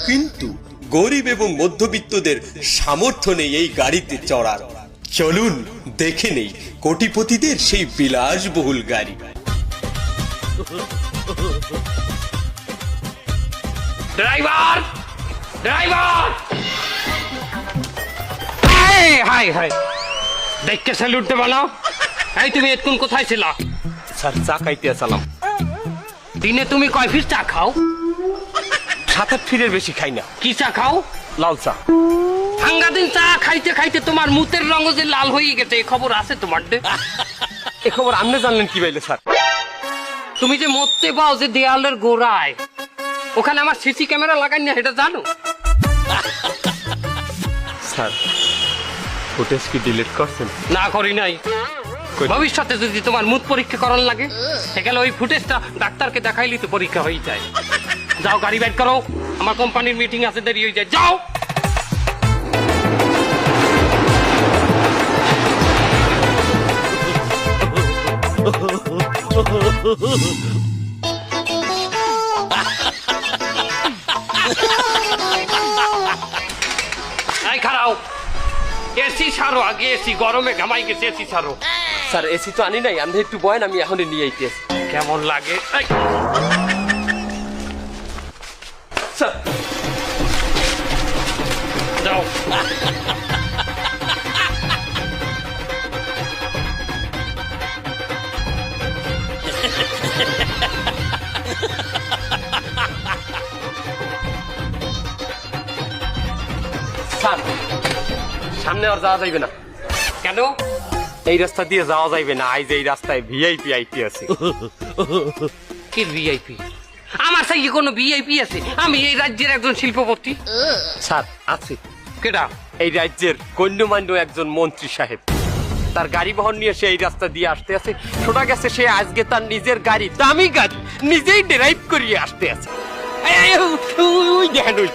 কিন্তু গরিব এবং মধ্যবিত্তদের সামর্থ্য নেই এই গাড়িতে চড়ার। চলুন দেখে নেই কোটিপতিদের সেই বিলাসবহুল গাড়ি। Driver, driver! হাই হাই, দেখকে স্যালুট দেবো না? এই তুমি এতক্ষণ কোথায় ছিলা? স্যার চা খাইতে আসলাম। দিনে তুমি কয় পিস চা খাও? 7-8 ফিরের বেশি খাই না। কি চা খাও? লাল চা। সাংঘাতিক চা খাইতে খাইতে তোমার মুতের রঙ যে লাল হয়ে গেছে, এই খবর আছে তোমার? এ খবর আপনি জানলেন কি বাইলে স্যার? তুমি যে মরতে পাও যে দেয়ালের গোড়ায়, ওখানে আমার সিসি ক্যামেরা লাগাই না, এটা জানো? স্যার ফুটেজ কি ডিলিট করছেন? না করি নাই। ভবিষ্যতে যদি তোমার মুখ পরীক্ষা করার লাগে, সেখানে ওই ফুটেজটা ডাক্তারকে দেখাইলি তো পরীক্ষা হয়ে যায়। যাও গাড়ি বাইর করো, আমার কোম্পানির মিটিং আছে, দেরি হয়ে যায়। যাও। এই খারাও, এসি ছাড়ো আগে, এসি গরমে ঘামাই গেছে, এসি ছাড়ো। স্যার এসি তো আনি নাই, আপনি একটু বয়েন, আমি এখনই নিয়ে আইতেছি। কেমন লাগে? স্যার যাও। স্যার সামনে আর যাওয়া যাইবে না। কেন? এই রাস্তা দিয়ে যাওয়া যাইবে না, আজ এই রাস্তায় ভিআইপি আইতে আছে। কি ভিআইপি? আমার সাথে কোনো ভিআইপি আছে? আমি এই রাজ্যের একজন শিল্পপতি। স্যার আছে। কেডা? এই রাজ্যের গণ্যমান্য একজন মন্ত্রী সাহেব, তার গাড়ি বহন নিয়ে সে এই রাস্তা দিয়ে আসতে আছে। শোনা গেছে সে আজকে তার নিজের গাড়ি, দামি গাড়ি, নিজেই ড্রাইভ করিয়ে আসতে আছে। ওই দেখেন, ওই